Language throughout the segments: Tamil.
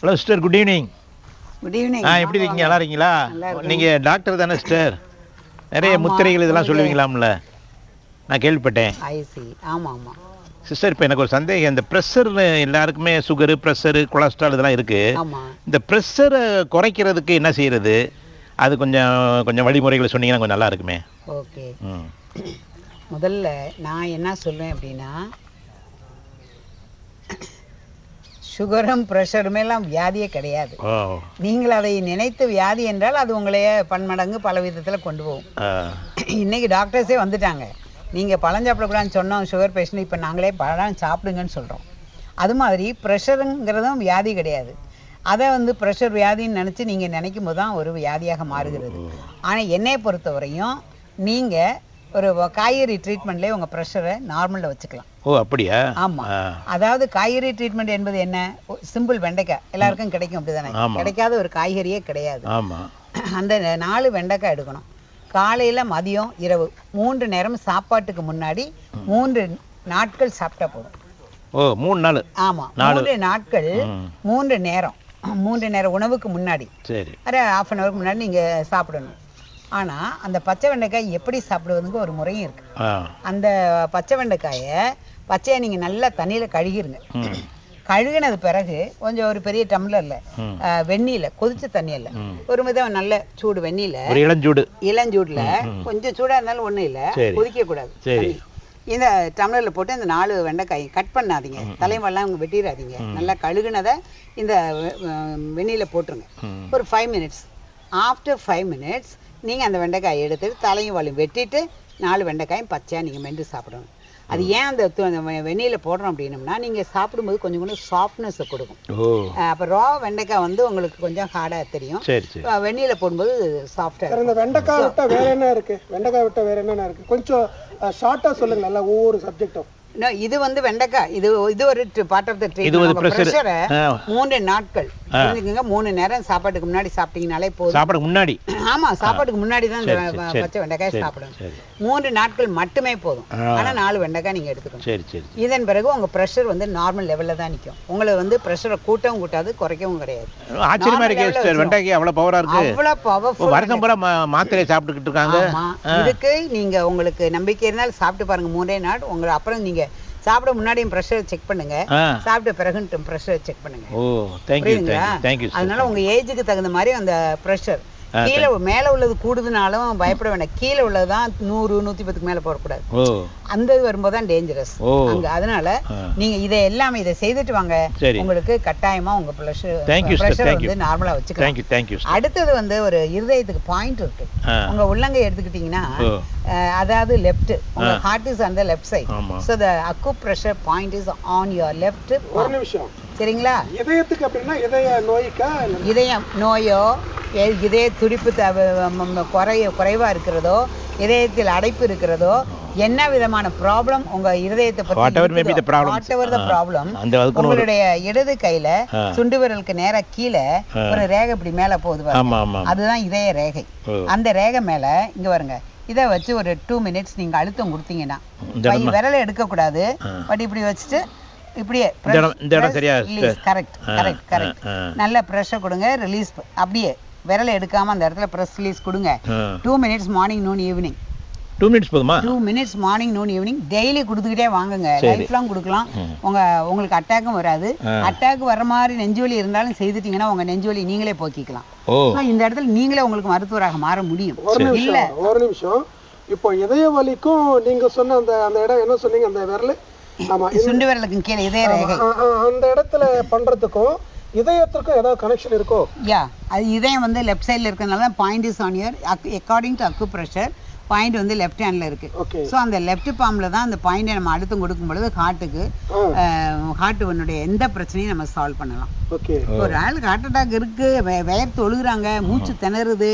Hello sister, good evening. Good evening. எப்படி இருக்கீங்க? நல்லா இருக்கீங்களா? நீங்கள் டாக்டர் தானே சிஸ்டர்? நிறைய முத்திரைகள் இதெல்லாம் சொல்லுவீங்களாம்ல, நான் கேள்விப்பட்டேன். ஆமாம். சிஸ்டர், இப்போ எனக்கு ஒரு சந்தேகம். இந்த ப்ரெஷர் எல்லாருக்குமே சுகரு, ப்ரெஷரு, கொலஸ்ட்ரால் இதெல்லாம் இருக்குது. இந்த ப்ரெஷரை குறைக்கிறதுக்கு என்ன செய்கிறது? அது கொஞ்சம் வழிமுறைகளை சொன்னீங்கன்னா கொஞ்சம் நல்லா இருக்குமே. ஓகே. முதல்ல நான் என்ன சொல்வேன் அப்படின்னா, சுகரும் ப்ரெஷருமேலாம் வியாதியே கிடையாது. நீங்கள் அதை நினைத்து வியாதி என்றால் அது உங்களையே பன்மடங்கு பல விதத்தில் கொண்டு போகும். இன்னைக்கு டாக்டர்ஸே வந்துட்டாங்க, நீங்கள் பழம் சாப்பிடக்கூடாதுன்னு சொன்னோம் சுகர் பேஷண்ட், இப்போ நாங்களே பழம் சாப்பிடுங்கன்னு சொல்கிறோம். அது மாதிரி ப்ரெஷருங்கிறதும் வியாதி கிடையாது. அதை ப்ரெஷர் வியாதின்னு நினச்சி நீங்கள் நினைக்கும் போது தான் ஒரு வியாதியாக மாறுகிறது. ஆனால் என்னை பொறுத்தவரையும் நீங்கள் ஒரு காய்கறி ட்ரீட்மெண்ட்லேயே உங்கள் ப்ரெஷரை நார்மலில் வச்சுக்கலாம். ஓ, அப்படியா? ஆமாம். அதாவது காய்கறி ட்ரீட்மெண்ட் என்பது என்ன? சிம்பிள் வெண்டைக்காய் எல்லாருக்கும் கிடைக்கும், அப்படி தானே? கிடைக்காத ஒரு காய்கறியே கிடையாது. அந்த 4 வெண்டைக்காய் எடுக்கணும். காலையில், மதியம், இரவு 3 நேரம் சாப்பாட்டுக்கு முன்னாடி 3 நாட்கள் சாப்பிட்டா போதும். ஓ, 3 நாள்? ஆமாம், 3 நாட்கள் 3 நேரம் 3 நேரம் உணவுக்கு முன்னாடி, சரி, ஒரு ½ hour முன்னாடி நீங்கள் சாப்பிடணும். ஆனால் அந்த பச்சை வெண்டைக்காய் எப்படி சாப்பிடுவதுக்கு ஒரு முறையும் இருக்கு. அந்த பச்சை வெண்டைக்காயை பச்சையை நீங்கள் நல்லா தண்ணியில் கழுகிருங்க. கழுகினது பிறகு கொஞ்சம் ஒரு பெரிய டம்ளர்ல வெந்நீல, கொதிச்ச தண்ணியில், ஒரு மிதம் நல்ல சூடு வெந்நீல, இளஞ்சூடுல, கொஞ்சம் சூடா இருந்தாலும் ஒண்ணும் இல்லை, கொதிக்க கூடாது. இந்த டம்ளர்ல போட்டு இந்த 4 வெண்டைக்காய் கட் பண்ணாதீங்க, தலைவெல்லாம் வெட்டிடாதீங்க. நல்லா கழுகுனதை இந்த வெந்நீல போட்டுருங்க. ஒரு 5 minutes. ஆஃப்டர் 5 minutes நீங்கள் அந்த வெண்டைக்காயை எடுத்துட்டு தலையும் வாழையும் வெட்டிட்டு 4 வெண்டைக்காயும் பச்சையாக நீங்கள் மென்று சாப்பிடணும். அது ஏன் அந்த வெந்நீல போடுறோம் அப்படின்னம்னா, நீங்கள் சாப்பிடும்போது கொஞ்சம் சாஃப்ட்னஸை கொடுக்கும். அப்போ ரா வெண்டைக்காய் உங்களுக்கு கொஞ்சம் ஹார்டாக தெரியும், வெந்நீல போடும்போது சாஃப்டாக. இந்த வெண்டைக்காய் விட்டா வேற என்ன இருக்கு? வெண்டைக்காய் விட்டா வேற என்னென்ன இருக்கு? கொஞ்சம் ஷார்ட்டாக சொல்லுங்க, நல்லா ஒவ்வொரு சப்ஜெக்டும். இது வெண்டைக்காய், இது ஒரு பார்ட் ஆஃப் த ட்ரீட்மென்ட். பிரஷரை 3 நாட்கள் புரிஞ்சுக்கங்க. 3 நேரம் சாப்பாட்டுக்கு முன்னாடி சாப்பிட்டீங்கனாலே போதும். சாப்பாட்டுக்கு முன்னாடி? ஆமா, சாப்பாட்டுக்கு முன்னாடி தான் இந்த பச்சை வெண்டைக்காய் சாப்பிடணும். 3 நாட்கள் மட்டுமே போதும். ஆனா 4 வெண்டைக்காய் நீங்க எடுத்துக்கணும். இதன் பிறகு உங்க பிரஷர் நார்மல் லெவல்ல தான் நிக்கும். உங்களுக்கு பிரஷரை கூட்டவும் கூட்டாது, குறைக்கவும் கிடையாது. ஆச்சரியமா இருக்கு, வெண்டைக்காய் அவ்வளவு பவரா இருக்கு. அவ்வளவு பவர்ஃபுல். வருஷம் பூரா மாத்திரை சாப்பிட்டுக்கிட்டு இருக்காங்க. இதுக்கு நீங்க உங்களுக்கு நம்பிக்கை இருந்தாலும் சாப்பிட்டு பாருங்க 3 நாள். உங்களுக்கு அப்புறம் நீங்க சாப்பிட முன்னாடியும் ப்ரெஷர் செக் பண்ணுங்க, சாப்பிட்ட பிறகு ப்ரெஷர் செக் பண்ணுங்க. அதனால உங்க ஏஜுக்கு தகுந்த மாதிரி அந்த ப்ரெஷர் கீழே மேல உள்ளது கூடுதுனாலும் பயப்பட வேண்டாம். கீழே உள்ளதுதான் 100, 110க்கு மேல போடக்கூடாது. அந்த இது வரும்போது தான் டேஞ்சரஸ் அங்க. அதனால நீங்க இதை செய்துட்டு வாங்க, உங்களுக்கு கட்டாயமா உங்க ப்ரெஷர் நார்மலா வச்சுக்கலாம். அடுத்தது ஒரு இருதயத்துக்கு பாயிண்ட் இருக்கு. உங்க உள்ளங்கை எடுத்துக்கிட்டீங்கன்னா, அதாவது லெஃப்ட், உங்க heart is on the left side. So the acupressure point is on your left. ஒரு நிமிஷம், சரிங்களா? இதயத்துக்கு அப்படின்னா இதய நோய்க்கா? இதயம் நோயோ, இதய துடிப்பு குறைவா இருக்கிறதோ, இதயத்தில் அடைப்பு இருக்கிறதோ, என்ன விதமான ப்ராப்ளம் உங்க இருதயத்தை பத்தி, ப்ராப்ளம், உங்களுடைய இடது கையில சுண்டு விரலுக்கு நேரா கீழே ஒரு ரேகை இப்படி மேல போகுது, அதுதான் இதய ரேகை. அந்த ரேகை மேல இங்க வருங்க, இதை வச்சு ஒரு 2 minutes நீங்க அழுத்தம் கொடுத்தீங்கன்னா, விரலை எடுக்க கூடாது, பட் இப்படி வச்சுட்டு இப்படியே கரெக்ட் நல்ல ப்ரெஷர் கொடுங்க, ரிலீஸ். அப்படியே விரலை எடுக்காம அந்த இடத்துல ப்ரெஸ் ரிலீஸ் கொடுங்க. 2 minutes morning, noon, evening. 2 minutes போதுமா? 2 minutes morning, noon, evening daily கொடுத்துக்கிட்டே வாங்குங்க. லைஃப் லாங் கொடுக்கலாம். உங்களுக்கு அட்டாக்கும் வராது. அட்டாக் வர மாதிரி நெஞ்சுவலி இருந்தாலும் செய்துட்டீங்கன்னா உங்க நெஞ்சுவலி நீங்களே போக்கிக்கலாம். இந்த இடத்துல நீங்களே உங்களுக்கு மருத்துவராக மாற முடியும். இல்ல, ஒரு நிமிஷம். இப்போ இதய வலிக்கும் நீங்க சொன்ன அந்த இடம் என்ன சொன்னீங்க? அந்த விரல், சுண்டு விரலுக்கு கீழே இதய ரேகை, அந்த இடத்துல பண்றதுக்கும் இதயத்துக்கும் ஏதாவது கனெக்ஷன் இருக்கோ? அது இதயம் லெஃப்ட் சைடுல இருக்கறனால தான் point is on your, according to acupressure point left ஹேண்ட்ல இருக்கு. ஸோ அந்த லெஃப்ட் பாம்ல தான் அந்த பாயிண்டை நம்ம அழுத்தம் கொடுக்கும் பொழுது ஹார்ட்டுடைய எந்த பிரச்சனையும் நம்ம சால்வ் பண்ணலாம். ஒரு ஆளுக்கு ஹார்ட் அட்டாக் இருக்கு, வேர்த்து ஒழுகுறாங்க, மூச்சு திணறுது,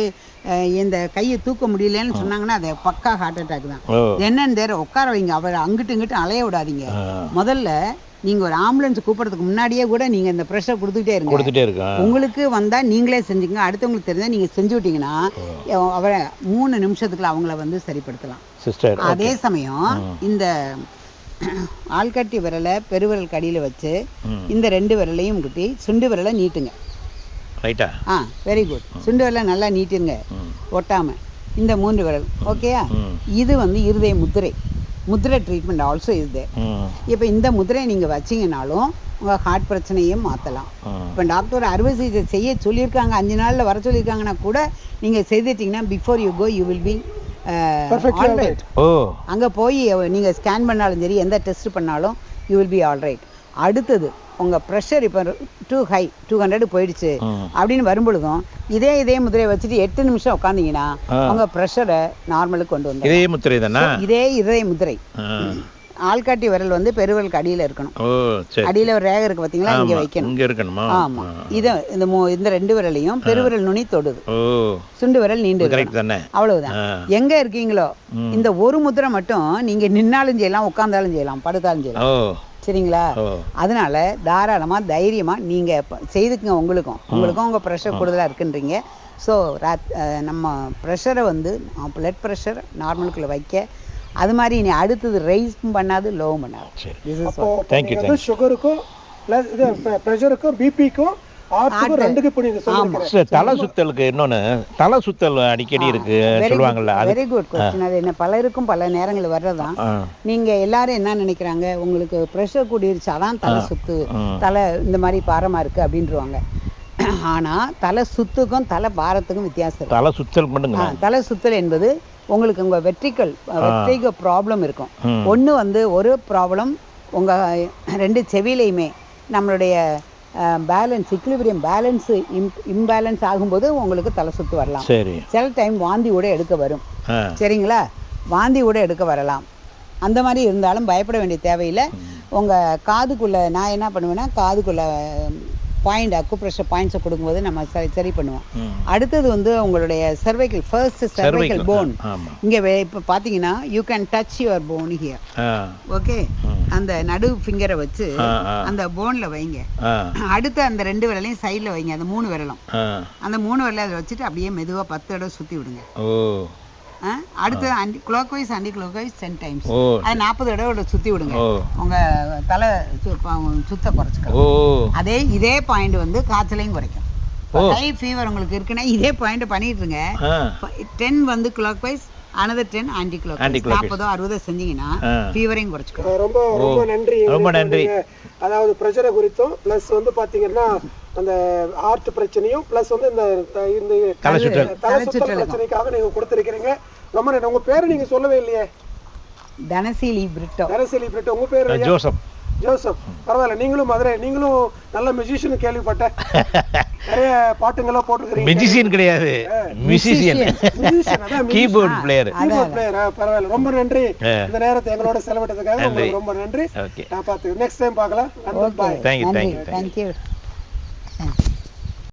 இந்த கையை தூக்க முடியலன்னு சொன்னாங்கன்னா அது பக்கா ஹார்ட் அட்டாக் தான். என்னன்னு உட்கார வைங்க, அவர் அங்கிட்டு இங்கிட்டு அலைய விடாதீங்க. முதல்ல நீங்க ஒரு ஆம்புலன்ஸ் கூப்பிடுறதுக்கு முன்னாடியே கூட நீங்க இந்த ப்ரெஷர் கொடுத்துட்டே இருங்க. உங்களுக்கு வந்தா நீங்களே செஞ்சுங்க, அடுத்தவங்களுக்கு தெரிஞ்சா நீங்க செஞ்சு விட்டீங்கன்னா அவரை 3 நிமிஷத்துக்குள்ள அவங்கள சரிப்படுத்தலாம். அதே சமயம் இந்த ஆள்காட்டி விரலை பெருவிரல் கடியில் வச்சு இந்த 2 விரலையும் குட்டி சுண்டு விரலை நீட்டுங்க. ரைட்டா? Very good. சுண்டு விரலை நல்லா நீட்டுங்க ஒட்டாம. இந்த 3 விரல் ஓகேயா? இது வந்து இருதய முத்திரை ட்ரீட்மெண்ட் ஆல்சோ இது. இப்போ இந்த முத்திரையை நீங்கள் வச்சிங்கனாலும் உங்கள் ஹார்ட் பிரச்சனையும் மாற்றலாம். இப்போ டாக்டர் அறுவை சிகிச்சை செய்ய சொல்லியிருக்காங்க, 5 நாளில் வர சொல்லியிருக்காங்கன்னா கூட நீங்கள் செய்துட்டீங்கன்னா before you go you will be alright. அங்கே போய் நீங்கள் ஸ்கேன் பண்ணாலும் சரி, எந்த டெஸ்ட் பண்ணாலும் யூ வில் பி ஆல்ரைட். அடுத்தது உங்கள் ப்ரெஷர் இப்போ டூ ஹை 200 போயிடுச்சு அப்படின்னு வரும்பொழுதும் இதே முதிரையை வச்சுட்டு 8 நிமிஷம் உட்காந்தீங்கன்னா உங்கள் ப்ரெஷரை நார்மலுக்கு கொண்டு வந்து. இதே முத்திரை தானே? இதே இதய முதிரை. ஆள்காட்டி விரல் வந்து பெருவிரலுக்கு அடியில் இருக்கணும். அடியில் ஒரு ரேகை இருக்கு பார்த்தீங்களா, இங்கே வைக்கணும். ஆமா, இந்த 2 விரலையும் பெருவிரல் நுனி தொடுது, சுண்டு விரல் நீண்டு, அவ்வளவுதான். எங்க இருக்கீங்களோ இந்த ஒரு முத்திரை மட்டும் நீங்க நின்னாலும் செய்யலாம், உட்கார்ந்தாலும் செய்யலாம், படுத்தாலும் செய்யலாம். சரிங்களா? அதனால தாராளமா தைரியமா நீங்க செய்துக்குங்க. உங்களுக்கும் உங்க ப்ரெஷர் கூடுதலா இருக்குன்றீங்க. ஸோ நம்ம ப்ரெஷரை வந்து பிளட் ப்ரெஷர் நார்மலுக்குள்ள வைக்க, அது மாதிரி நீ அடுத்தது ரைஸும் பண்ணாது, லோவும் பண்ணாது. சுகருக்கும் ப்ரெஷருக்கும் பிபிக்கும் தலை சுத்தலுக்கு இன்னொன்னு தலை சுத்தல் அடிக்கடி இருக்கு சொல்லுவாங்கல்ல. Very good question. அது என்ன பலருக்கும் பல நேரங்கள் வர்றதான். நீங்க எல்லாரும் என்ன நினைக்கிறாங்க, உங்களுக்கு ப்ரெஷர் கூடிருச்சு அதான் தலை சுத்து, தலை இந்த மாதிரி பாரமா இருக்கு அப்படின்றாங்க. ஆனா தலை சுத்துக்கும் தலை பாரத்துக்கும் வித்தியாசம் இருக்கு. தலை சுத்தல் பண்ணுங்க. தலை சுத்தல் என்பது உங்களுக்கு உங்க வெற்றிக ப்ராப்ளம் இருக்கும். ஒண்ணு வந்து ஒரு ப்ராப்ளம் உங்க 2 செவிலையுமே நம்மளுடைய பேலன்ஸ் இக்லிபிரியம் பேலன்ஸ் இம்பேலன்ஸ் ஆகும்போது உங்களுக்கு தலை சுத்து வரலாம். சில டைம் வாந்தி கூட எடுக்க வரும். சரிங்களா? வாந்தி கூட எடுக்க வரலாம். அந்த மாதிரி இருந்தாலும் பயப்பட வேண்டிய தேவையில்லை. உங்க காதுக்குள்ள நான் என்ன பண்ணுவேன்னா, காதுக்குள்ள பாயிண்ட் அக்குப்ரெஷர் பாயிண்ட்ஸை கொடுக்கும்போது நம்ம சரி பண்ணுவோம். அடுத்தது வந்து உங்களுடைய ஃபர்ஸ்ட் cervical போன். இங்க இப்போ பார்த்தீங்கன்னா you can touch your phone here. Okay, அந்த நடு ஃபிங்கரை வச்சு அந்த போன்ல வைங்க. அடுத்து அந்த 2 விரலையும் சைடில் வைங்க, அந்த 3 விரலும். அந்த 3 விரலை அதை வச்சுட்டு அப்படியே மெதுவா 10 தடவை சுத்தி விடுங்க. அடுத்து clockwise anticlockwise 10 times. அது 40 தடவை சுத்தி விடுங்க. உங்க தலை சுத்த குறைச்சிக்கலாம். இதே பாயிண்ட் வந்து காய்ச்சலையும் குறைக்கும். ஹை ஃபீவர் உங்களுக்கு இருக்குன்னா இதே பாயிண்ட் பண்ணிட்டு இருங்க. 10 வந்து clockwise, another 10 anticlockwise. 40 60 செஞ்சீங்கன்னா ஃபீவரையும் குறைச்சிக்கலாம். ரொம்ப நன்றி. அதாவது பிரஷரை குறித்தும் பிளஸ் வந்து பாத்தீங்கன்னா அந்த ஹார்ட் பிரச்சனையும் பிளஸ் வந்து இந்த தலை சுத்தல் பிரச்சனைக்காக நீங்க கொடுத்திருக்கீங்க. ரொம்ப நன்றி. உங்க பேரு நீங்க சொல்லவே இல்லையே? தனசீலி பிரிட்டோ. உங்க பேரு? ஜோசப். பரவாயில்ல, நீங்களும் மதுரை, நீங்களும் நல்ல மியூசிஷியன் கேள்விப்பட்டேன். நிறைய பாட்டுங்களா போட்டுருக்கீங்க. மியூசிஷியன் கிடையாது, மியூசிஷியன், கீபோர்ட் பிளேயர். பரவாயில்ல, ரொம்ப நன்றி. இந்த நேரத்தை எங்களோட செலவிட்டதுக்காக உங்களுக்கு ரொம்ப நன்றி. நான் பார்த்து நெக்ஸ்ட் டைம் பார்க்கலாம். Thank you.